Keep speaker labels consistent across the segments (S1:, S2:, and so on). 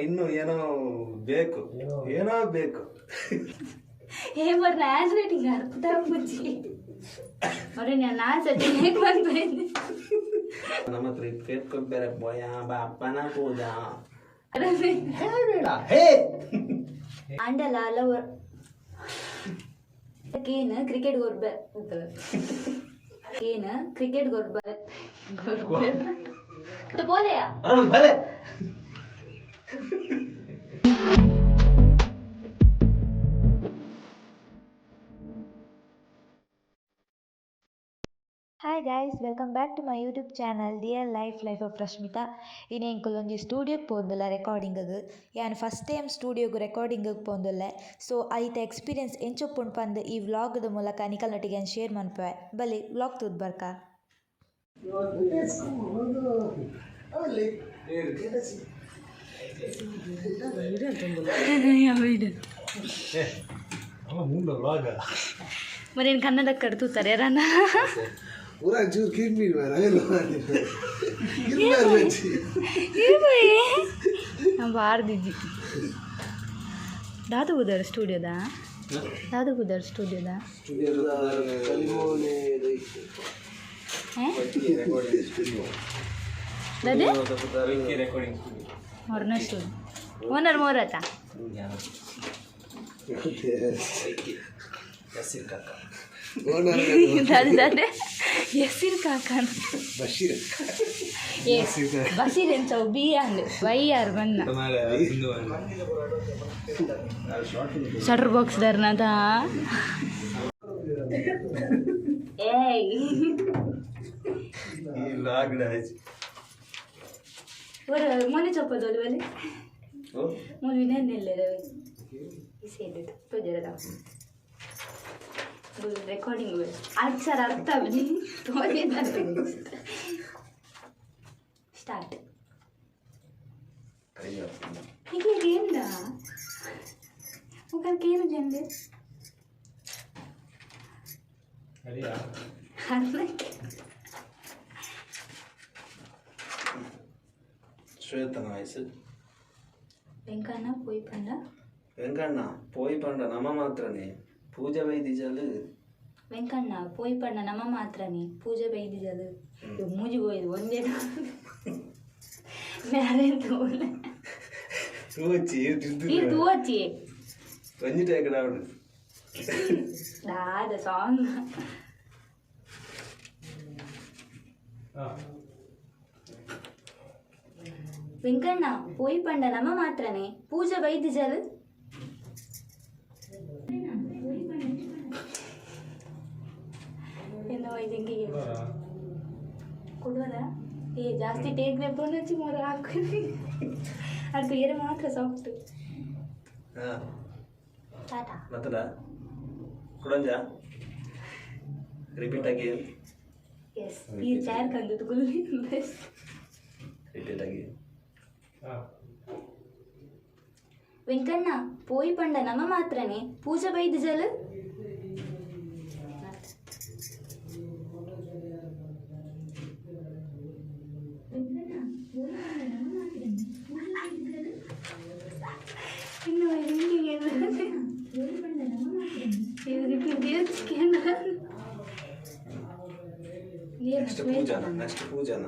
S1: ಇನ್ನು ಏನೋ ಬೇಕು
S2: ಏಮರ್ ಹ್ಯಾಂಡ್ ರೈಟಿಂಗ್ ಅರ್ಥ ಬುಜ್ಜಿ ಅವ್ರೆ ನಾನು ಸತಿ ಹೇಗೆ ಬಂದ್ಬಿಟ್ಟಿದ್ದೆ
S1: ನಮ್ಮ ಹತ್ರ ಇಪ್ಪತ್ತು ಬೇರೆ ಬೋಯ ಬಾಪನ ಪೂಜಾ
S2: ಆಂಡಲ ಹಲವು ಏನು ಕ್ರಿಕೆಟ್ ಗೊರ್ಬೆ ಏನು cricket ಗೊರ್ಬೆ ಬೋಲೆಯಾ
S3: Hi guys, welcome back to my YouTube channel Dear Life of Rashmita. ಇನ್ನೇನು ಸ್ಟುಡಿಯೋಗೆ ಪೋಂದುಲ್ಲ ರೆಕಾರ್ಡಿಂಗ್ ಯಾನು ಫಸ್ಟ್ ಟೈಮ್ ಸ್ಟುಡಿಯೋಗೆ ರೆಕಾರ್ಡಿಂಗ್ ಪೋಂದುಲ್ಲ ಸೊ ಐತ ಎಕ್ಸ್ಪೀರಿಯನ್ಸ್ ಎಂಚೊಪ್ಪುಂಡು ಪಂದು ಈ ವ್ಲಾಗ್ದ ಮೂಲಕ ನಿಕಲ್ನೊಟ್ಟಿಗೆ ಶೇರ್ ಮನ್ಪೆ ಬಲಿ ವ್ಲಾಗ್ ತೂದ್ ಬರ್ಕ
S2: ಮರೇನು ಕನ್ನಡ ಕಡ್ತೂತಾರೆ ರನ್ನ
S4: पूरा जूर किन भी मारा है
S2: हम बाहर दीजिए दादू उधर स्टूडियो दा स्टूडियो दा
S4: कलिमोने
S2: हैं दादे मोरना स्टूडियो ओनर मोरता
S1: ಯಸಿರ್ ಕಾಕ
S2: दादे ಯಸಿರ್ ಕಾಕ
S4: बशीर
S2: ಬಸೀರ್ ಎಂತ ಬಿ ಅಂಡ್ ವೈ ಆರ್ ಬನ್ನ ಶಟರ್ ಬಾಕ್ಸ್ ದರ್ನದ ಏಯ್
S1: ಈ ಲಾಗ್ಡ
S2: ಒರ ಮೊನೆ ಚಪ್ಪದೋಲು ಬಲೆ
S1: ಓ
S2: ಮೊನೆ ನೆನ್ನೆಲ್ಲ ರವಿ ಇಸೆದು ತೋಜರದ ರೆಕಾರ್ಡಿಂಗ್ ಅಕ್ಷರ ಅರ್ಥ ಬನ್ನಿ ಸ್ಟಾರ್ಟ್ ಹೀಗೆ ಏನಿಲ್ಲ ಮುಖಕ್ಕೆ ಏನು ಜಂದೆ
S1: ಶ್ವೇತನ ವಯಸ್ಸು
S2: ವೆಂಕಣ್ಣ
S1: ಪೋಯಿ ಪಂಡ ನಮ್ಮ ಮಾತ್ರನೇ ಪೂಜೆ ವೈದಿಜಲು
S2: ವೆಂಕಣ್ಣ ಪೋಯಿ ಪಣ್ಣ ನಮ್ಮ ಮಾತ್ರನೇ ಪೂಜೆ ಬೈದಿಜಲು ಮೂಜಿ ಹೋಯ್ದು ಒಂದೇ ಬೇರೆ ತೂಚಿ
S1: ಒಂಜಿ ಟೇಕಡ ಅವಳು
S2: ದಾದ ಸಾಂಗ್ ವೆಂಕಣ್ಣ ಪೋಯಿ ಪಂಡ ನಮ್ಮ ಮಾತ್ರನೇ ಪೂಜೆ ಬೈದಿಜಲು ಇದೆಂಗಿಗೆ ಕೊಡುವಲ್ಲ ಏ ಜಾಸ್ತಿ ಟೇಕ್ ಬೇಕು ಮೊರ ಹಾಕಿ ಅದು ಏರು ಮಾತ್ರ ಸಾಫ್ಟ್ ಟಾಟಾ
S1: ಮತ್ತದ ಕೊಡಂಜ ರಿಪೀಟ್ ಆಗಿ
S2: ಎಸ್ ಈ ಚಾರ್ ಕಂದು ಗುಲ್ಲಿ ಬೆಸ್
S1: ರಿಪೀಟ್ ಆಗಿ
S2: ವೆಂಕಣ್ಣ ಪೋಯಿ ಪಂಡ ನಮ್ಮ ಮಾತ್ರನೇ ಪೂಜೆ ಬೈದು ಜಲ
S1: ನೆಕ್ಸ್ಟ್ ಪೂಜಾನ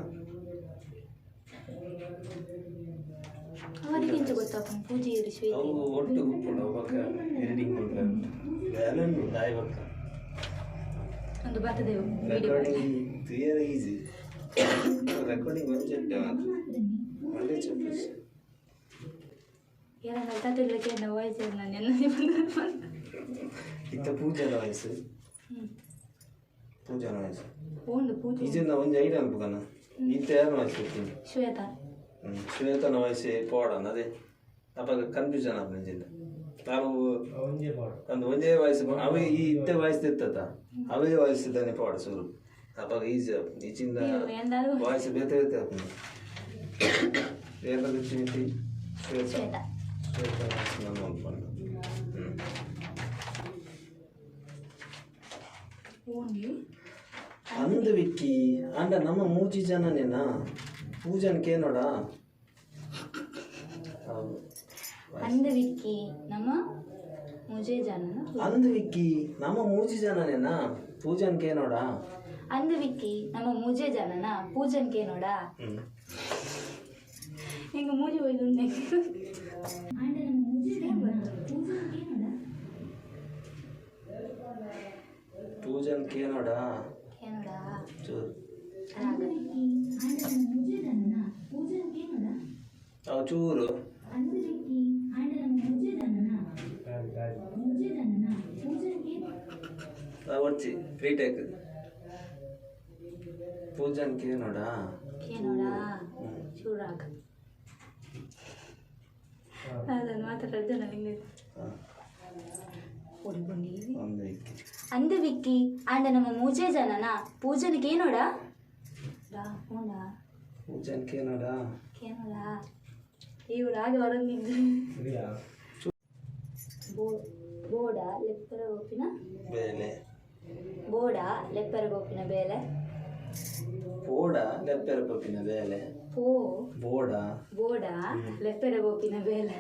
S2: ಅವರಿಗೆ ಎಂತ ಗೊತ್ತಪ್ಪ ಪೂಜೆ ಇರಿಸಿ
S1: ಅವು ಒಟ್ಟು ಕೊಡುವಾಗ ಎಡಿಟಿಂಗ್ ಕೊಡ್ತಾರೆ ದಾಯಿ ಬಕ್ಕ
S2: ಒಂದು ಬರ್ತದೆ
S1: ರೆಕಾರ್ಡಿಂಗ್ ಕ್ಲಿಯರ್ ಈಸಿ ರೆಕಾರ್ಡಿಂಗ್ ಒಂದು ಚೆಟ್ಟೆ ಒಳ್ಳೆ ಚೆಪ್ಪಸ್
S2: ಯಾರ ತಟ್ಟಲಿಕ್ಕೆ ನಾವು ವಾಯ್ಸ್ ನಾನು ಎಲ್ಲ
S1: ಇತ್ತ ಪೂಜಾನ ವಯಸ್ಸು ಪೂಜಾನ ವಯಸ್ಸು
S2: ಒಂದು ಪೂಜೆ
S1: ಈಜಿಂದ ಒಂದು ಐಡಿಯಾ ಅನ್ಬೇಕನ್ನ ಇತ್ತ ಯಾರು ವಯಸ್ಸು ಇರ್ತೀನಿ
S2: ಶ್ವೇತಾ
S1: ಶ್ವೇತನ ವಯಸ್ಸೇ ಪೋಡನ ಅದೇ ಅಪ್ಪ ಕನ್ಫ್ಯೂಷನ್ ಆಪ ನಿಜಿಂದ ನಾವು ಒಂದು ಒಂದೇ ವಯಸ್ಸು ಅವ ಈ ಇತ್ತ ವಯಸ್ಸು ಇರ್ತದ ಅವೇ ವಯಸ್ಸಿದ್ದಾನೆ ಪೋಡ ಸುರು ಅಪ್ಪ ಈಜಿ ಈಚಿಂದ ವಯಸ್ಸು ಬೇತೆ ಬೇತೆ ಆಪುಂಡು ಏನಾದ್ರು ಚಿಂತಿ ಶ್ವೇತ ಶ್ವೇತ ವಯಸ್ಸು ನಾನು ಅನ್ಕೊಂಡು ಅಂದು ವಿಕ್ಕಿ ಅಂಡ ನಮ್ಮ ಮೂಜಿ ಜನನೇನಾ ಪೂಜನ್ಗೆ ನೋಡ
S2: ಅಂದವಿಕ್ಕಿ ನಮ್ಮ ಮುಜೆ ಜನನ
S1: ಅಂದ್ವಿಕ್ಕಿ ನಮ್ಮ ಮೂಜಿ ಜನನೇನಾ ಪೂಜನ್ಗೆ ನೋಡ
S2: ಅಂದವಿಕ್ಕಿ ನಮ್ಮ ಮುಜೆ ಜನನ ಪೂಜನ್ಗೆ ನೋಡ ಹಿಂಗ ಮೂಜಿ ಹೋಯ್ದು
S1: ಪೂಜನ್ಗೆ ನೋಡ
S2: ಏನೋಡ
S1: ಚೂರು ಅವು ಚೂರು ಒಡ್ಚಿ ರೀಟೇಕ್ ಪೂಜನ್ಗೆ ನೋಡ
S2: ಏನೋಡ ಚೂರಾಗ ಅದನ್ನು ಮಾತಾಡ್ದೆ ನನಗೆ ಅಂದವಿಕ್ಕಿ ಆಂಡ ನಮ್ಮ ಮೂಜೆ ಜನನ ಪೂಜನ್ಗೆ ಏನೋಡ
S1: ಪೂಜನ್ಗೆ ನೋಡ
S2: ಏನೋಡ ಇವ್ರಾಗ ಹೊರಗಿದ್ದು ಬೋಡ ಲೆಪ್ಪರ ಗೋಪಿನ
S1: ಬೇಲೆ
S2: ಬೋಡ ಲೆಪ್ಪರ ಗೋಪಿನ ಬೇಲೆ
S1: ಬೋಡ ಲೆಪ್ಪೆರ ಪಪ್ಪಿನ ಬೇಲೆ
S2: ಪೋ
S1: ಬೋಡ
S2: ಬೋಡ ಲೆಪ್ಪರ ಗೋಪಿನ ಬೇಲೆ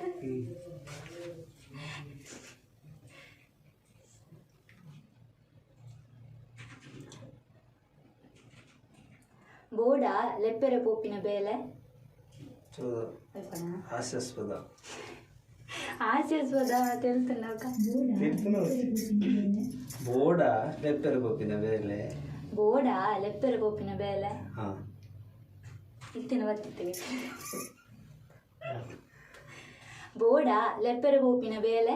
S2: ಬೋಡ ಲೆಪ್ಪೆರ ಪೋಪಿನ ಬೇಲೆ
S1: ಚೂರು ಹಾಸ್ಯಾಸ್ಪದ
S2: ಹಾಸ್ಯಾಸ್ಪದ తెలుస్తున్నా
S1: ಬೋಡ ಲೆಪ್ಪೆರ ಪಪ್ಪಿನ ಬೇಲೆ
S2: ಬೋಡ ಲೆಪ್ಪೆರ ಪೋಪಿನ ಬೇಲೆ
S1: ಹಾ
S2: ಇತ್ತಿನ ಬರ್ತಿರ್ತೀವಿ ಬೋಡ ಲೆಪ್ಪೆರ ಪೋಪಿನ ಬೇಲೆ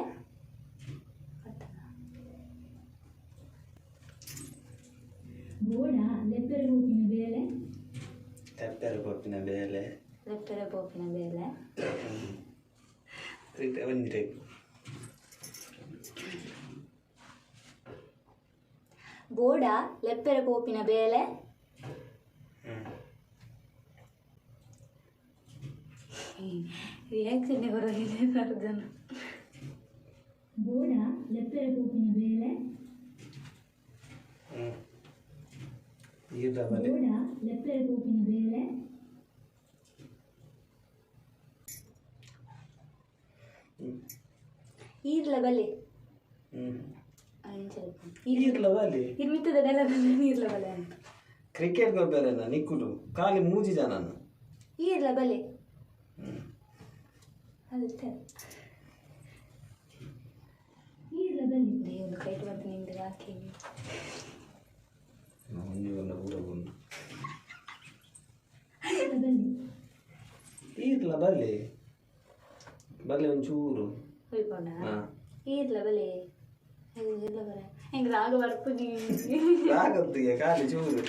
S2: ಬೋಡ ಲೆಪ್ಪೆರ ಪೋಪಿನ ಬೇಲೆ
S1: ಲೆಪ್ಪೆರ ಪಪ್ಪಿನ ಬೇಲೆ
S2: ಲೆಪ್ಪೆರ ಪೋಪಿನ ಬೇಲೆ
S1: ಒಂದಿರೇ
S2: ಬೋಡ ಲೆಪ್ಪೆರ ಪೋಪಿನ ಬೇಲೆ ರಿಯಾಕ್ಷನ್ ಬರೋದಿದೆ ಅರ್ಧನ ಬೋಡ ಲೆಪ್ಪೆರ ಪೋಪಿನ ಬೇಲೆ ಬೋಡ ಲೆಪ್ಪೆರ ಪೋಪಿನ ಬೇಲೆ ಈರ್ಲ ಬಲೆ
S1: ಈರ್ಲ ಬಲೆ
S2: ಇರ್ಮಿತ್ತದ ಡೈಲಾಗ್ ಈರ್ಲ ಬಲೆ ಅಂತ
S1: ಕ್ರಿಕೆಟ್ ಗೊಬ್ಬರನ ನಿಕ್ಕುಲು ಖಾಲಿ ಮೂಜಿ ಜನನ
S2: ಈರ್ಲ ಬಲೆ ಅದಷ್ಟೇ ಈರ್ಲ ಬಲೆ ದೇವ್ರು ಕೈಟ್ ಬಂತು ನಿಂದು ಯಾಕೆ
S1: ಒಂಜೀವನ ಊರ ಬಂದು
S2: ಈರ್ಲ ಬಲೆ
S1: ಈರ್ಲ ಬಲೆ ಬಲೆ ಒಂಚೂರು
S2: ಹೋಯ್ಕೊಂಡ ಈರ್ಲ ಬಲೆ ಈರ್ಲ ಬಲೆ ಹೆಂಗೆ ರಾಗ ಬರ್ಪದಿ
S1: ರಾಗತ್ತಿಗೆ ಖಾಲಿ ಚೂರು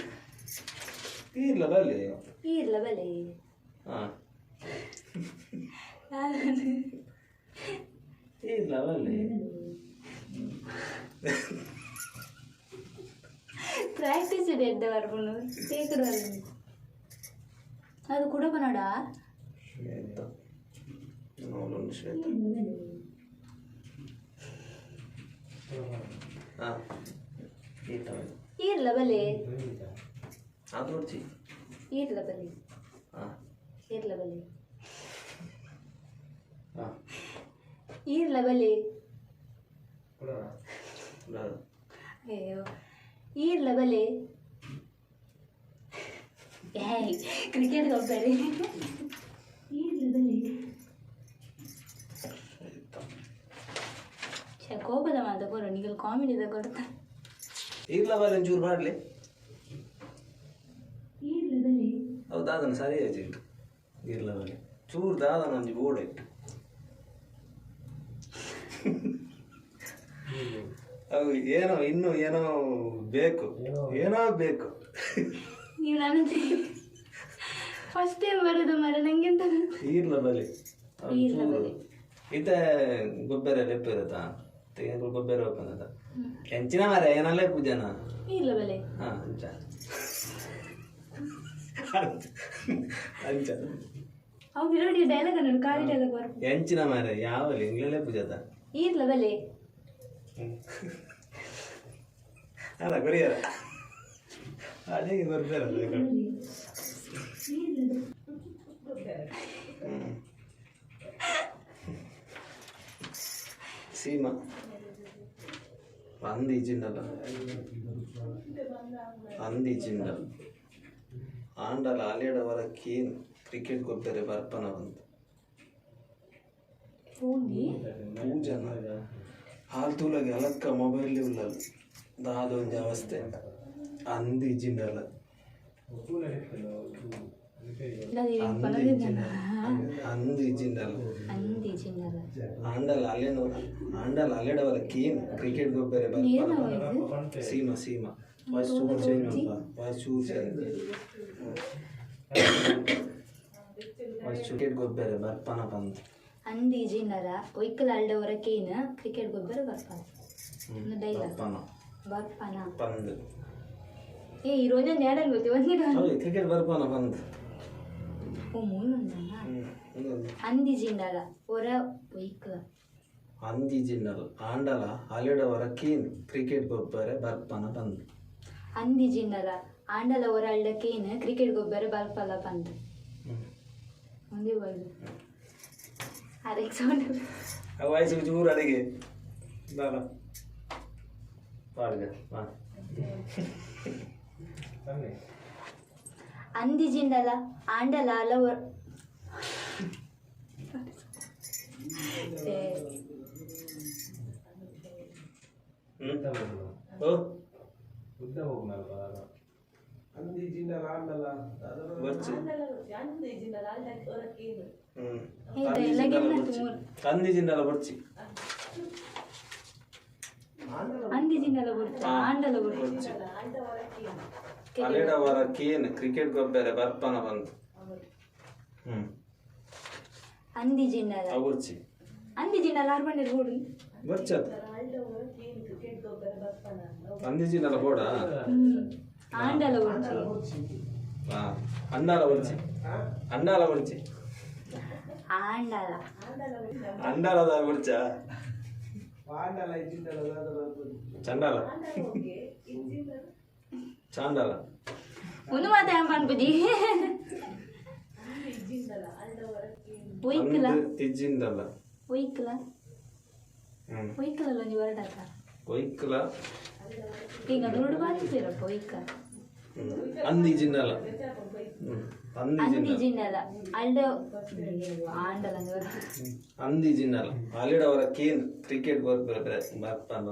S1: ಈರ್ಲ ಬಲೆ
S2: ಈರ್ಲ ಬಲೆ
S1: ಹಾ ಈರ್ಲ ಬಲೆ
S2: ಪ್ರಾಕ್ಟೀಸ್ ಇದೆ ಎದ್ದ ಬರ್ಕೊಂಡು ಕೇಕಡು ಅದು ಕೂಡ ಬನ್ನಡ
S1: ಶ್ವೇತ ನೋಡೋಣ ಶ್ವೇತ ಹಾ
S2: ಈರ್ಲ ಬಲೆ
S1: ಅದು ನೋಡ್ತಿ
S2: ಈರ್ಲ ಬಲೆ
S1: ಹಾ
S2: ಈರ್ಲ ಬಲೆ
S1: ಹಾ
S2: ಈರ್ಲ ಬಲೆ
S1: ಬರೋಣ
S2: ಅಯ್ಯೋ ಈರ್ಲ ಬಲೆ ಕ್ರಿಕೆಟ್ ಗೊಬ್ಬರಿ ಈರ್ಲ ಬಲೆ ಕೋಪದ ಮಾತ ಕೊಡ ನಿಗಲ್ ಕಾಮಿಡಿದ ಕೊಡ್ತಾ
S1: ಈರ್ಲ ಬಲೆ ಒಂಚೂರು ಮಾಡಲಿ
S2: ಈರ್ಲ ಬಲೆ
S1: ಅವು ದಾದನ ಸರಿ ಆಯ್ತು ಇಟ್ಟು ಈರ್ಲ ಬಲೆ ಚೂರು ದಾದನ ಒಂಜಿ ಬೋರ್ಡ್ ಇಟ್ಟು ಅವು ಏನೋ ಇನ್ನು ಏನೋ ಬೇಕು ಏನೋ ಬೇಕು
S2: ನೀವು ನನ್ನ ಫಸ್ಟ್ ಟೈಮ್ ಬರೋದು ಮರ ನಂಗೆಂತ
S1: ಈರ್ಲ ಬಲೆ
S2: ಈರ್ಲ
S1: ಚೂರು
S2: ಬಲೆ
S1: ಇತ್ತ ಗೊಬ್ಬರ ಲೆಪ್ಪ ಇರುತ್ತಾ ತೆಗೆದು ಗೊಬ್ಬರ ಹೋಗ್ಕೊಂಡ ಹೆಂಚಿನ ಮರ ಏನಲ್ಲೇ ಪೂಜನ
S2: ಈರ್ಲ ಬಲೆ
S1: ಹಾ ಅಂಚ ಅಂಚ
S2: ಅವು ಬಿರೋಡಿ ಡೈಲಾಗ್ ನೋಡಿ ಕಾಲಿ ಡೈಲಾಗ್ ಬರ್
S1: ಹೆಂಚಿನ ಮರ ಯಾವಲ್ಲಿ ಇಂಗ್ಲೇ ಪೂಜದ
S2: ಈರ್ಲ ಬಲೆ
S1: ಅಲ್ಲ ಕೊರಿಯರ ಅದೇ ಬರ್ತಾರಲ್ಲ ಸೀಮಾ ಅಂದಿ ಜಿಂಡಲ ಅಂದಿ ಜಿಂಡಲ್ ಆಂಡಲ ಅಲೆಡವರ ಕೀನ್ ಕ್ರಿಕೆಟ್ ಗೊಬ್ಬರ ಬರ್ಪನ ಬಂತು ಪೂಜನ ಹಾಲು ತೂಲಗೆ ಅಲಕ್ಕ ಮೊಬೈಲ್ ಉಳ್ಳಲ್ಲ ದಾದೊಂದು ಅವಸ್ಥೆ ಅಂದಿ ಜಿಂಡಲ ಅಂದಿ ಜಿಂಡಲ ಆಂಡಲ ಅಲೆಡವರ ಕೀನ್ ಕ್ರಿಕೆಟ್ ಗೊಬ್ಬರ ಬರ್ಪನ ಸೀಮಾ ಸೀಮಾ ವಾಯ್ಸ್ ಚೂರು ಚೇಂಜ್ ವಾಯ್ಸ್ ಚೂರು ಚೇಂಜ್ ವಾಯ್ಸ್ ಕ್ರಿಕೆಟ್ ಗೊಬ್ಬರ ಬರ್ಪನ ಬಂತು
S2: ಅಂದಿ ಜಿನ್ನರ ಒಯ್ಕಲ ಅಲ್ಡವರ ಕೇನ ಕ್ರಿಕೆಟ್ ಗೊಬ್ಬರ ಬರ್ಪನ ಡೈಲಾಗ್ ಬರ್ಪನ
S1: ಬಂದು
S2: ಏ ಈ రోజు నేడల్ పోతే వందిగా
S1: క్రికెట్ ಬರ್ಪನ ಬಂದು
S2: ఓ మూడు ఉందన్న అంది జిన్నర ఒర ఒయ్కల
S1: ಅಂದಿ ಜಿನ್ನಲ್ ಆಂಡಲ ಅಲೆಡವರ ಕೀನ್ ಕ್ರಿಕೆಟ್ ಗೊಬ್ಬರ ಬರ್ಪನ ಬಂದು
S2: ಅಂದಿ ಜಿನ್ನರ ಆಂಡಲ ಒರ ಅಲ್ಡ ಕೇನ ಕ್ರಿಕೆಟ್ ಗೊಬ್ಬರ ಬರ್ಪಲ ಬಂದು ಒಂದೇ ಬೈದು ಅರೆಕ್ ಸೌಂಡ್
S1: ಆ ವಾಯ್ಸ್ ಚೂರು ಅಡಿಗೆ ಬಾಲ ಪಾಡ್ಗ ಬಾ
S2: ಅಂದಿ ಜಿಂಡಲ ಆಂಡಲ ಅಲವ
S1: ಓ ಬರ್ಚಿ ಅಂದಿ ಜಿಂಡಲ ಬರ್ಚಿ
S2: ಅಂದಿ ಜಿಂಡಲ ಬರ್ಚ ಆಂಡಲ ಬರ್ಚ
S1: ಅಲೆಡವರ ಕೀನ್ ಕ್ರಿಕೆಟ್ ಗೊಬ್ಬರ ಬರ್ಪನ ಬಂತು
S2: ಅಂದಿ ಜಿಂಡಲ
S1: ಬರ್ಚಿ
S2: ಅಂದಿ ಜಿಂಡಲ ಆರ್ಬಂಡರ್ ಬೋಡು
S1: ಬರ್ಚ ಅಂದಿ ಜಿಂಡಲ ಬೋಡ
S2: ಆಂಡಲ ಬರ್ಚಿ
S1: ಅಂಡಾಲ ಬರ್ಚಿ ಅಂಡಾಲ ಬರ್ಚಿ
S2: ಆಂಡಲ
S1: ಅಂಡಾಲದ ಬರ್ಚ ಚಂಡಾಲ ಚಾಂಡಾಲ
S2: ಒಂದು ಮಾತೆ ಅನ್ಪನ್ಪುಜಿ ಒಯ್ಕಲ
S1: ಇಜ್ಜಿಂದಲ್ಲ
S2: ಒಯ್ಕಲ ಒಯ್ಕಲ ಒಂಜಿ ಹೊರಡಾಕ
S1: ಒಯ್ಕಲ
S2: ಈಗ ನೋಡು ಬಂದಿರಪ್ಪ ಒಯ್ಕಲ
S1: ಅಂದಿ ಜಿನ್ನಲ
S2: ಅಂದಿ ಜಿನ್ನಲ ಅಲ್ಡ ಆಂಡಲ
S1: ಅಂದಿ ಜಿನ್ನಲ ಅಲೆಡವರ ಕೀನ್ ಕ್ರಿಕೆಟ್ ಗೊಬ್ಬರ ಬರ್ಪನ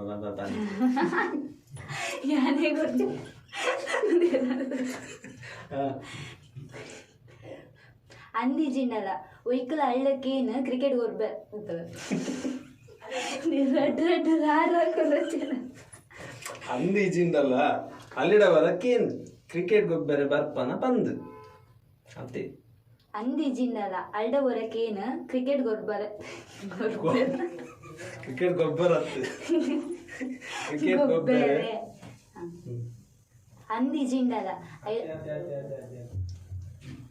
S2: ಯಾನೇ ಗೊತ್ತು ಅಂದಿ ಜಿನ್ನಲ ಒಯ್ಕಲ ಅಳ್ಳಕ್ಕೇನು ಕ್ರಿಕೆಟ್ ಗೊಬ್ಬರ ರೆಡ್ ರೆಡ್ ರಾರ
S1: ಅಂದಿ ಜಿಂಡಲ್ಲ ಅಲ್ಲಿಡವರ ಕೀನ್ ಕ್ರಿಕೆಟ್ ಗೊಬ್ಬರ ಬರ್ಪನ ಬಂದು ಅದೇ
S2: ಅಂದಿ ಜಿನ್ನಲ ಅಲ್ಡ ಹೊರಕೇನು ಕ್ರಿಕೆಟ್ ಗೊಬ್ಬರ
S1: ಕ್ರಿಕೆಟ್ ಗೊಬ್ಬರ ಕ್ರಿಕೆಟ್ ಗೊಬ್ಬರ
S2: ಅಂದಿ ಜಿಂಡಲ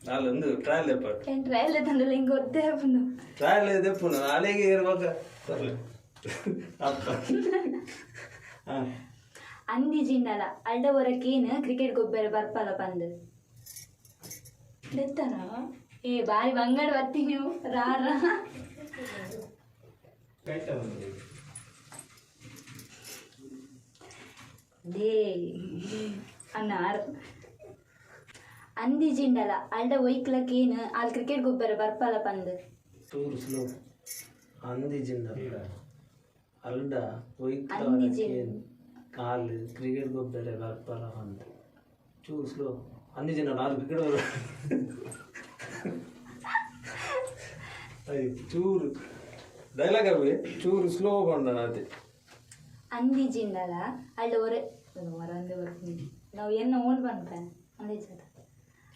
S1: ಅಲ್ಲೊಂದು ಟ್ರಯಲ್ ಎಪ್ಪಟ್
S2: ಟ್ರಯಲ್ ತಂದಲ್ಲ ಹಿಂಗೆ ಗೊತ್ತೇ ಬಂದು
S1: ಟ್ರಯಲ್ ಇದೆ ಪುನಃ ಅಲ್ಲಿಗೆ ಇರುವಾಗ ಅಪ್ಪ
S2: ಅಂದಿ ಜಿನ್ನಲ ಅಲ್ಡ ಹೊರಕೇನು ಕ್ರಿಕೆಟ್ ಗೊಬ್ಬರ ಬರ್ಪಲ ಬಂದು ಎತ್ತಾರ ಏ ಬಾರಿ ಬಂಗಾಡ ಬರ್ತಿ ನೀವು ರಾರ ದೇ ಅನ್ನಾರ್ ಅಂದಿ ಜಿಂಡಲ ಅಲ್ಡ ಒಯ್ಕ್ಲಕ್ಕೇನು ಅಲ್ಲಿ ಕ್ರಿಕೆಟ್ ಗೊಬ್ಬರ ಬರ್ಪಲ ಬಂದು
S1: ತೂರು ಸ್ಲೋ ಅಂದಿ ಜಿಂಡಲ್ಲ ಅಲ್ಡ
S2: ಅಂದಿ
S1: ಒಯ್ಕೇನು ಕಾಲು ಕ್ರಿಕೆಟ್ ಗೊಬ್ಬರ ಬರ್ಪಲ ಬಂದು ಚೂರು ಸ್ಲೋ ಅಂದಿ ಜಿಂಡಲ್ಲ ಆರು ಕ್ರಿಕೆಟ್ ಚೂರು ಡೈಲಾಗ್ ಅವೆ ಚೂರು ಸ್ಲೋ ಬಂದ ಅದೇ
S2: ಅಂದಿ ಜಿಂಡಲ ಅಲ್ಡ ಹೊರಂದೆ ಬರ್ತೀನಿ ನಾವು ಏನು ಓನ್ ಬಂದ್ರೆ ಅಂದಿ ಜನ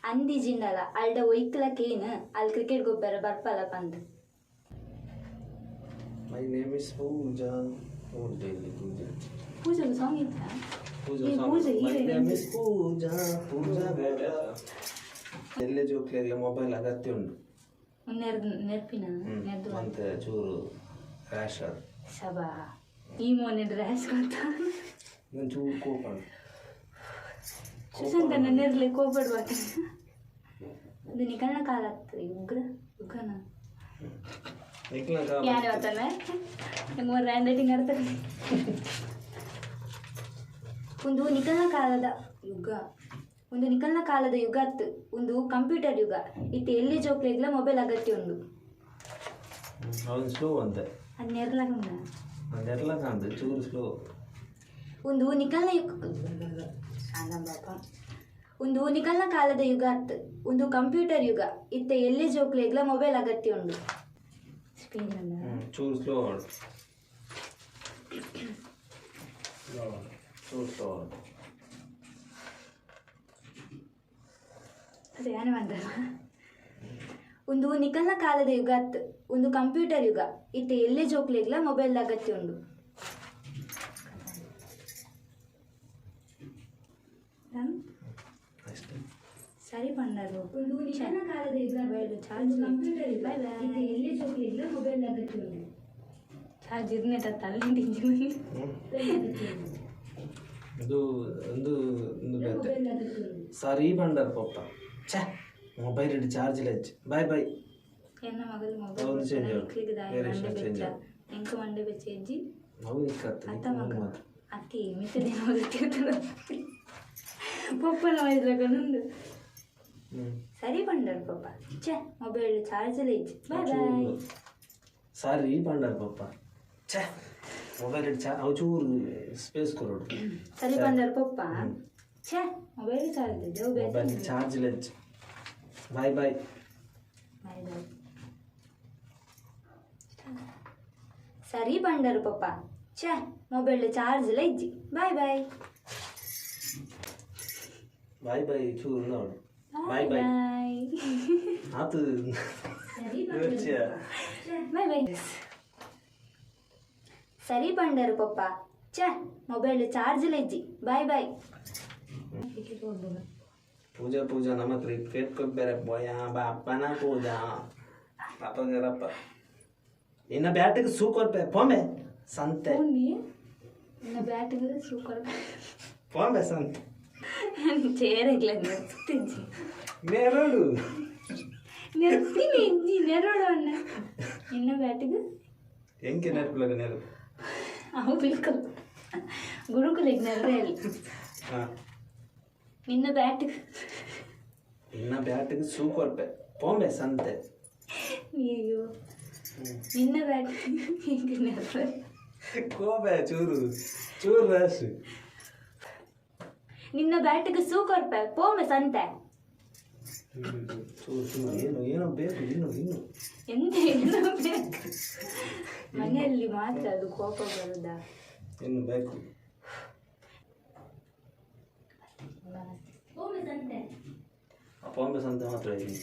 S2: ಅಂದಿ ಜಿಂಡಲ ಅಲ್ಡ ಒಯ್ಕ್ಲಕ್ಕೇನು ಅಲ್ಲಿ ಕ್ರಿಕೆಟ್ ಗೊಬ್ಬರ ಬರ್ಪಲ ಬಂದು
S1: my name is Pooja
S2: Pooja song ಇತ್ತ
S1: ಪೂಜಾ ಮೈ ನೇಮ್ ಇಸ್ ಪೂಜಾ ಪೂಜಾ ಎಲ್ಲೇ ಜೋಕ್ಲೆಲ್ಲ ಮೊಬೈಲ್ ಅಗತ್ಯ ಉಂಟು
S2: ನೆರ್ಪಿನ ನೆರ್ದು
S1: ಮತ್ತೆ ಚೂರು ರ್ಯಾಶ್ ಅದು
S2: ಸಬಾ ಈ ಮೋನೆ ಡ್ರೆಸ್ ಕೊಡ್ತ
S1: ನಾನು ಚೂರು ಕೋಪ
S2: ಸುಶಾಂತನ ನೆರ್ಲಿ ಕೋಪಡ್ಬೇಕು ಅದು ನಿಕಲ್ನ ಕಾಲ ಆಗ್ತದೆ ಉಗ್ರನ ಯಾನೆ ಬರ್ತಾನೆ ಮೂರು ಹ್ಯಾಂಡ್ ರೈಟಿಂಗ್ ಆಡ್ತಾರೆ. ಒಂದು ನಿಕಲ್ನ ಕಾಲದ ಯುಗ ಅತ್ತು ಒಂದು ಕಂಪ್ಯೂಟರ್ ಯುಗ ಇತ್ತೆ ಎಲ್ಲಿ ಜೋಕ್ಲೆಗ್ಲ ಮೊಬೈಲ್ ಅಗತ್ಯ ಉಂಡು.
S1: ಅವನು ಸ್ಲೋ ಅಂತೆ ಅದೆಲ್ಲ ಕಾಣ್ತದೆ ಚೂರು ಸ್ಲೋ.
S2: ಒಂದು ನಿಕಲ್ನ ಕಾಲದ ಯುಗ ಅತ್ತು ಒಂದು ಕಂಪ್ಯೂಟರ್ ಯುಗ ಇತ್ತೆ ಎಲ್ಲಿ ಜೋಕ್ಲೆಗ್ಲ ಮೊಬೈಲ್ ಅಗತ್ಯ ಉಂಡು.
S1: ಚೂರು ಸ್ಲೋ ಚೂರು ಸ್ಲೋ
S2: ಅದೇ ಯಾನೆ ಮಾಡ್ದಲ್ಲ. ಒಂದು ನಿಕಲ್ನ ಕಾಲದ ಯುಗ ಅತ್ತು ಒಂದು ಕಂಪ್ಯೂಟರ್ ಯುಗ ಇತ್ತೆ ಎಲ್ಲಿ ಜೋಕ್ಲೆಗ್ಲ ಮೊಬೈಲ್ ಅಗತ್ಯ ಉಂಡು. ಸರಿ ಪಂಡರು ಒಂದು ನಿಕಲ್ನ ಕಾಲದ ಯುಗ ಚಾರ್ಜ್ ಕಂಪ್ಯೂಟರ್ ಯುಗ ಇತ್ತೆ ಎಲ್ಲಿ ಜೋಕ್ಲೆಗ್ಲ ಮೊಬೈಲ್ ಅಗತ್ಯ ಉಂಡು. ಚಾರ್ಜ್ ಇರ್ನೇಟ ತಲೆ
S1: ಇದು ಒಂದು ಸರಿ ಬಂಡರ್ ಪಪ್ಪ ಛೇ ಮೊಬೈಲ್ ಇಟ್ಟು ಚಾರ್ಜ್ ಇಲ್ಲ ಬಾಯ್ ಬಾಯ್
S2: ಎನ್ನ ಮಗಲು ಮೊಬೈಲ್ ಎಂಕ ಮಂಡೆ ಬೆಚ್ಚಿ
S1: ನಾವು ಇಕ್ಕತ್ತೆ
S2: ಅತ್ತ ಮಗ ಅತ್ತಿ ಮಿತದೆ ಪಪ್ಪನ ವಯಸ್ಸಾಗೊಂಡು ಸರಿ ಬಂಡರ್ ಪಪ್ಪ ಛೇ ಮೊಬೈಲ್ ಚಾರ್ಜ್ ಇಲ್ಲ ಇಜ್ಜಿ ಬಾಯ್ ಬಾಯ್
S1: ಸರಿ ಬಂಡರ್ ಪಪ್ಪ ಛೇ ಮೊಬೈಲ್ ಇಟ್ಟು ಅವು ಚೂರು ಸ್ಪೇಸ್ ಕೊರೋಡು
S2: ಸರಿ ಬಂಡರ್ ಪಪ್ಪ ಛೇ ಮೊಬೈಲ್ ಚಾರ್ಜ್ ಇದೆ
S1: ಮೊಬೈಲ್ ಚಾರ್ಜ್ ಇಲ್ಲ ಬಾಯ್ ಬಾಯ್
S2: ಬಾಯ್ ಬಾಯ್ ಸರಿ ಬಂಡರು ಪಪ್ಪ ಛೇ ಮೊಬೈಲ್ ಚಾರ್ಜ್ ಇಲ್ಲ ಇಜ್ಜಿ ಬಾಯ್ ಬಾಯ್
S1: ಬಾಯ್ ಬಾಯ್ ಚೂರು ನೋಡು ಬಾಯ್ ಬಾಯ್ ಆತು
S2: ಬಾಯ್ ಬಾಯ್ ಸರಿ ಬಂಡರು ಪಪ್ಪ ಛೇ ಮೊಬೈಲ್ ಚಾರ್ಜ್ ಇಲ್ಲ ಇಜ್ಜಿ ಬಾಯ್ ಬಾಯ್.
S1: ಪೂಜಾ ನಮ್ಮ ಕ್ರಿಕೆಟ್ ಬೇರೆ ಬೋಯ ಬಾಪನ ಪೂಜಾ ಪಾಪಗರಪ್ಪ ಇನ್ನ ಬ್ಯಾಟಿಗೆ ಸೂಕೊರ್ಪೆ ಪೊಂಬೆ ಸಂತೆ
S2: ಇನ್ನ ಬ್ಯಾಟಿಗೆ ಸೂಕೊರ್
S1: ಪೊಂಬೆ ಸಂತೆ
S2: ಚೇರಿಲ್ಲ
S1: ನೆರಳು
S2: ನೆರ್ತೀನಿ ಇಜ್ಜಿ ನೆರಳು ಅಣ್ಣ ಇನ್ನ ಬ್ಯಾಟಿಗೆ
S1: ಹೆಂಗೆ ನೆನಪಿಲ್ಲ ನೆರಳು
S2: ಅವು ಬಿಲ್ಕಲ್ ಗುರುಕುಲಿಗೆ ನೆರಳು ಹೇಳಿ ನಿನ್ನ ಬ್ಯಾಟಿಗೆ ಸೂಕೊರ್ಪೆ ಪೊಂಬೆ ಸಂತೆ ಅಯ್ಯೋ ನಿನ್ನ ಬ್ಯಾಟಿಗೆ ನೆರಳು
S1: ಕೋಬೆ ಚೂರು ರಾಶಿ
S2: ನಿನ್ನ ಬ್ಯಾಟಿಗೆ ಸೂಕೊರ್ಪೆ ಪೊಂಬೆ ಸಂತೆ
S1: ಚೂರು ಏನೋ ಬೇಕು ಇನ್ನು
S2: ಎಂತ ಏನೋ ಬೇಕು ಮನೆಯಲ್ಲಿ ಮಾತ್ರ ಅದು ಕೋಪ ಬರುದಾ
S1: ಇನ್ನು ಬೇಕು ಪೊಂಬೆ ಸಂತೆ ಮಾತ್ರ ಇದೆ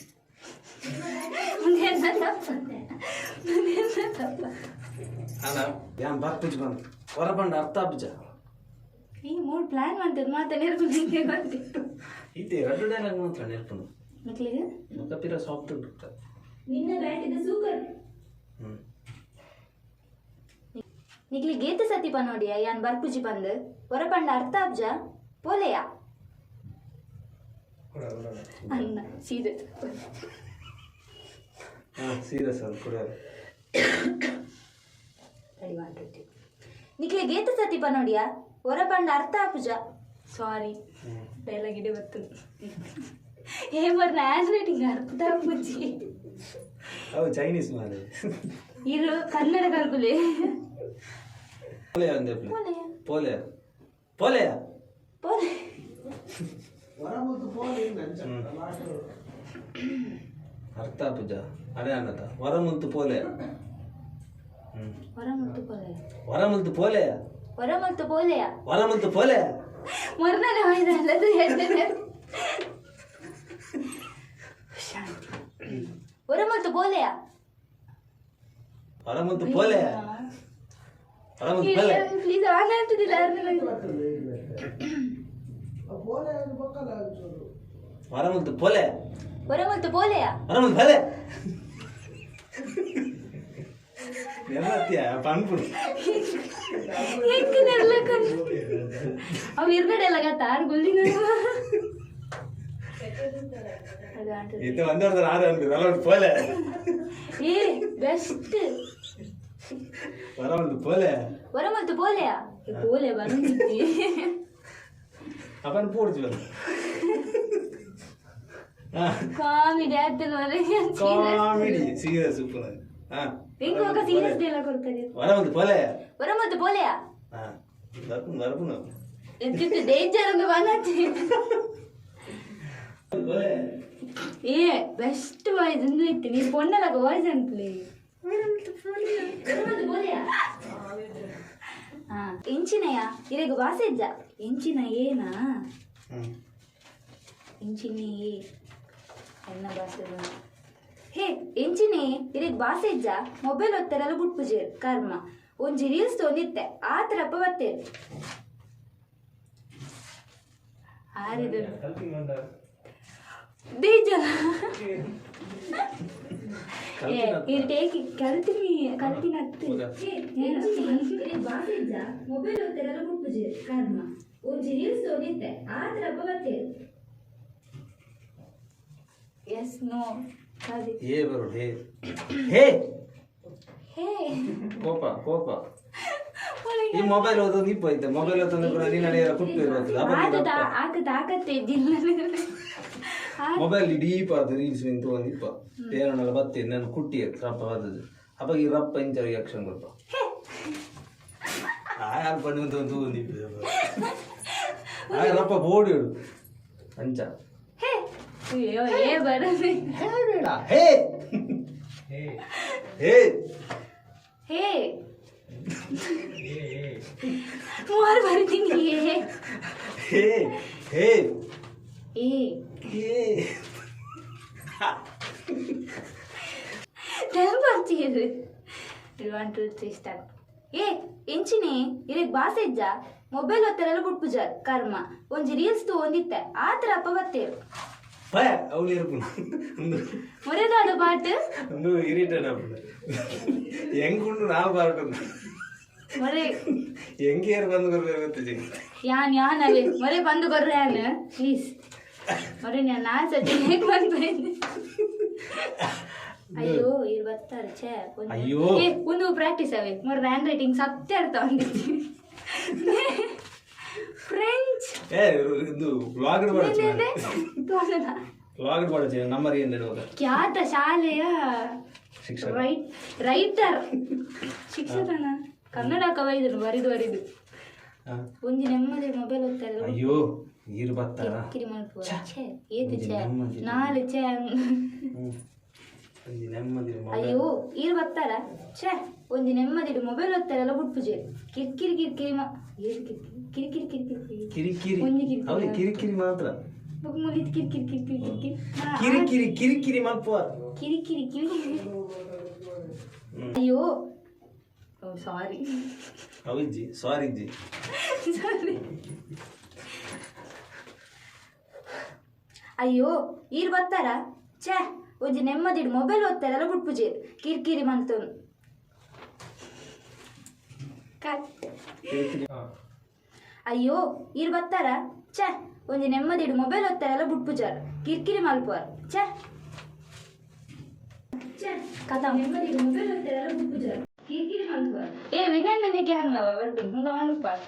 S1: ಅಲ್ಲ ಯಾನ್ ಬರ್ಪಿಜ್ ಬಂದು ಹೊರ ಬಂದು ಅರ್ಥ ಅಬ್ಜ
S2: ಈ ಮೂರು ಪ್ಲಾನ್ ಮಾಡ್ತಿದ್ದು ಮಾತಾ ನೆರ್ಪು ನಿಂಗೆ ಬರ್ತಿತ್ತು
S1: ಇದೆ 2 ಡೈಲಾಗ್ ಮಾತ್ರ ನೆನಪು
S2: ಮಕ್ಕಳಿಗೆ
S1: ಮುಖಪಿರ ಸಾಫ್ಟ್ ಉಂಟು
S2: ನಿನ್ನ ಬ್ಯಾಟಿಗೆ ಸೂಕರ್ ನಿಕ್ಲಿ ಗೇತ ಸತಿ ಪನೋಡಿಯ ಯಾನ್ ಬರ್ಪುಜಿ ಬಂದು ಹೊರಪಂಡ ಅರ್ಥ ಅಬ್ಜ ಪೋಲೆಯ ಅನ್ನ ಸೀದೆ
S1: ಸೀರಿಯಸ್ ಅದು ಕೂಡ
S2: ನಿಕ್ಲಿ ಗೇತ ಸತಿ ಪನೋಡಿಯ ಹೊರಪಂಡ ಅರ್ಥ ಅಬ್ಜ ಸಾರಿ ಡೈಲಾಗ್ ಇಡೆ ಬರ್ತದೆ ಹೇಮರ್ನ ಹ್ಯಾಂಡ್ ರೈಟಿಂಗ್ ಅರ್ಥ ಅಪ್ಪುಜಿ
S1: ಅವು ಚೈನೀಸ್ ಮಾರೆ
S2: ಇರು ಕನ್ನಡ ಕಲ್ಕುಲೆ
S1: ಪೋಲೆ ಅಂದೆ ಪೋಲೆ ಪೋಲೆ
S2: ಪೋಲೆ
S1: ಅರ್ಥ ಪೂಜ ಅದೇ ಅನ್ನದ ಹೊರಮುಂತು ಪೋಲೆ
S2: ಹೊರಮುತ್ತು ಪೋಲೆ
S1: ಹೊರಮುಂತು ಪೋಲೆ
S2: ಹೊರಮುತ್ತು ಪೋಲೆಯ
S1: ಹೊರಮುಂತು ಪೋಲೆ
S2: ಮರ್ನಾನೆ ಹೋಯ್ದ ಅಲ್ಲದು ಹೇಳ್ತೇನೆ ಹೊರಮುತ್ತು ಪೋಲೆಯ
S1: ಹೊರಮುಂತು ಪೋಲೆ ಹೊರಮುಂತು ಪೋಲೆ
S2: ಪ್ಲೀಸ್ ಆನ್ ಆಗ್ತದಿಲ್ಲ
S1: ಹೊರಮುಂತು ಪೋಲೆ
S2: ಹೊರಮುತ್ತು ಪೋಲೆಯ
S1: ಹೊರಮುಂತು ಪೋಲೆ ನೆಲ್ಲತ್ಯ ಪನ್ಪುಡು
S2: ಹೆಂಗೆ ನೆರ್ಲಕಂಡು ಅವು ಇರ್ಗಡೆಲ್ಲ ಗತ್ತ ಆರು ಗುಲ್ಲಿನ
S1: ಇದು ಒಂದೊಂದು ಆರು ಅಂದ್ರು ಪೋಲೆ
S2: ಏ ಬೆಸ್ಟ್
S1: வரவந்து போல
S2: வரமத்து போಲೆயா போಲೆ ಬಂದಿದ್ದಿ
S1: அப்பன் போடுச்சு வர
S2: ಕಾಮಿಡಿ ಆಯ್ತು
S1: ಕಾಮಿಡಿ ಸೀರಿಯಸ್ ಸೂಪರ್
S2: ಇಂకొక ಸೀರಿಯಸ್ ಡೈಲಾಗ್ ಕೊಡ್ತಾರೆ
S1: வரவந்து போல
S2: வரಮತ್ತು போಲೆಯಾ
S1: வரப்புನ
S2: ಎಂತಿತ್ತು ಡೇಂಜರ್ ಒಂದು ಬಂದತಿ ಏ ಬೆಸ್ಟ್ ವಾಯ್ಸ್ ಒಂದು ಇತ್ತು ನೀನು ಪೊನ್ನಲಾಗ ವಾಯ್ಸ್ ಅನ್ಪ್ಲಿ வரமத்து போಲೆಯಾ ಎಂಚಿನಯ ಇರೆಗ ವಾಸೆಜ್ಜ ಎಂಚಿನ ಏನಾ ಎಂಚಿನಿ ಎನ್ನ ಭಾಷೆ ಹೇ ಎಂಚಿನಿ ಇರೆಗ್ ಬಾಸೆಜ್ಜ ಮೊಬೈಲ್ ಒತ್ತರೆಲ್ಲ ಬುಟ್ಪುಜೇರು ಕರ್ಮ ಒಂಜಿ ರೀಲ್ಸ್ ತೊಂದಿತ್ತೆ ಆ ಥರಪ್ಪ ಬತ್ತೇರು ಆರಿದು ಬೇಜ ಟೇಕಿ ಕಲ್ತಿನ ಬಾಸೆಜ್ಜ ಮೊಬೈಲ್ ಒತ್ತರೆಲ್ಲ ಬುಟ್ಪುಜೇರು ಕರ್ಮ ಒಂಜಿ ರೀಲ್ಸ್ ತೊಂದಿತ್ತೆ ಆ ಥರಪ್ಪ ಬತ್ತೇರು ಎಸ್ ನೋ
S1: ಏ ಬರು ಹೇ ಹೇ
S2: ಹೇ
S1: ಕೋಪ ಈ ಮೊಬೈಲ್ ಓದೋದು ಇಪ್ಪ ಐತೆ ಮೊಬೈಲ್ ಓದೋದು ಕೂಡ ನೀನು ನಡೆಯ ಕುಟ್ಟು ಇರೋದು
S2: ಆಗತ್ತೆ ಇದ್ದಿಲ್ಲ
S1: ಮೊಬೈಲ್ ಡೀಪ್ ಆದ ರೀಲ್ಸ್ ನಿಂತು ಒಂದು ಇಪ್ಪ ಏನಲ್ಲ ಬತ್ತೆ ನಾನು ಕುಟ್ಟಿ ರಪ್ಪ ಆದದ್ದು ಅವಾಗ ಈ ರಪ್ಪ ಇಂಚ ರಿಯಾಕ್ಷನ್ ಕೊಡ್ಪ ಯಾರು ಪಣ್ಣು ಒಂದು ರಪ್ಪ ಬೋಡಿ ಇಡು ಅಂಚ
S2: ಅಯ್ಯೋ ಏ ಬರಲಿ
S1: ಬೇಡ ಹೇ ಹೇ
S2: ಹೇ ಮೂರು ಬರ್ತೀನಿ
S1: ಹೇ ಹೇ
S2: ಏ
S1: ಹೇ
S2: ಬರ್ತೀರಿ 1 2 3 ಸ್ಟಾರ್ಟ್ ಏ ಎಂಚಿನಿ ಇರಕ್ ಬಾಸೆಜ್ಜ ಮೊಬೈಲ್ ಒತ್ತರೆಲ್ಲ ಬುಟ್ಪುಜಾರ್ ಕರ್ಮ ಒಂಜಿ ರೀಲ್ಸ್ ತು ಒಂದಿತ್ತೆ ಆ ಥರ ಅಪ್ಪ ಬತ್ತೇರು
S1: ಭಯ ಅವಳು ಇರ್ಕೊಂಡು ಒಂದು
S2: ಮೊರೆದಾದ ಪಾಟ್
S1: ಒಂದು ಇರಿಟೇಟ್ ಆಗ್ಬಿಟ್ಟು ಹೆಂಗುಂಡು ನಾವು ಬಾರ್ಕೊಂಡು
S2: ಮೊರೆ
S1: ಹೆಂಗೆ ಯಾರು ಬಂದು ಗೊತ್ತಿದೆ
S2: ಯಾನವೇ ಮೊರೆ ಬಂದು ಕೊರ್ರೆ ಯಾನು ಪ್ಲೀಸ್ ಮೊರೆ ನಾ ಸತಿ ಹೇಗೆ ಬಂದ್ಬಿಟ್ಟಿದ್ದೆ ಅಯ್ಯೋ ಇರು ಬರ್ತಾರೆ ಛೇ
S1: ಅಯ್ಯೋ
S2: ಒಂದು ಪ್ರಾಕ್ಟೀಸ್ ಅವೇ ಮೊರೆ ಹ್ಯಾಂಡ್ ರೈಟಿಂಗ್ ಸತ್ಯ ಅರ್ಥ ಹೊಂದಿದ್ದೆ ಫ್ರೆಂಚ್
S1: ಏ ಇದು ವ್ಲಾಗ್ ಮಾಡಚ್ಚೆ ನಮ್ಮರಿ ಎಂದಿಡುವಾಗ
S2: ಖ್ಯಾತ ಶಾಲೆಯ
S1: ಶಿಕ್ಷಕ
S2: ರೈಟರ್ ಶಿಕ್ಷಕನ ಕನ್ನಡ ಕವೈದರು ಬರಿದು ಒಂಜಿ ನೆಮ್ಮದಿ ಮೊಬೈಲ್ ಓದ್ತಾರೆ
S1: ಅಯ್ಯೋ ಈರು ಬರ್ತಾರ
S2: ಕಿರಿ ಮಾಡ್ಕೋ ಛೇ ಏತು ಛೇ ನಾಳೆ ಛೇ
S1: ನೆಮ್ಮದಿ
S2: ಅಯ್ಯೋ ಈರು ಬರ್ತಾರ ಛೇ ಒಂಜಿ ನೆಮ್ಮದಿ ಮೊಬೈಲ್ ಓದ್ತಾರಲ್ಲ ಬುಟ್ಪುಜೆ ಕಿರಿಕಿರಿ ಕಿರಿಕಿರಿ ಕಿರಿಕಿರಿ ಕಿರಿಕಿರಿ
S1: ಕಿರಿಕಿರಿ
S2: ಒಂಜಿ
S1: ಅವಳಿ ಕಿರಿಕಿರಿ ಮಾತ್ರ
S2: ಮುಗಿತ್ ಕಿರಿಕಿರಿ ಕಿರಿಕಿರಿ
S1: ಕಿರಿಕಿರಿ ಕಿರಿಕಿರಿ ಮಲ್ಪುವ
S2: ಕಿರಿಕಿರಿ ಕಿರಿಕಿರಿ ಅಯ್ಯೋ ಸಾರಿ
S1: ಅವಿಜ್ಜಿ ಸಾರಿ ಜಿ
S2: ಸಾರಿ ಅಯ್ಯೋ ಈರು ಬರ್ತಾರ ಛೇ ಒಂಜಿ ನೆಮ್ಮದಿಡು ಮೊಬೈಲ್ ಓದ್ತಾರಲ್ಲ ಬುಟ್ಪುಜೆ ಕಿರಿಕಿರಿ ಮಂತನು ಅಯ್ಯೋ ಈರು ಬರ್ತಾರ ಛೇ ಒಂಜಿ ನೆಮ್ಮದಿಡು ಮೊಬೈಲ್ ಓದ್ತಾರಲ್ಲ ಬುಟ್ಪುಜಾರ್ ಕಿರಿಕಿರಿ ಮಲ್ಪುವಾರ್ ಛೇ ಕಥಾ ನೆಮ್ಮದಿಡು ಮೊಬೈಲ್ ಓದ್ತಾರಲ್ಲ ಬುಟ್ಪುಜಾರ್ ಕಿರಿಕಿರಿ ಮಲ್ಪುವಾರ್ ಏ ವಿನಂದನೆ ಕ್ಯಾಂಗ್ ಬರ್ತೀನಿ ಮುಂದೆ ಮಲ್ಪಾರ್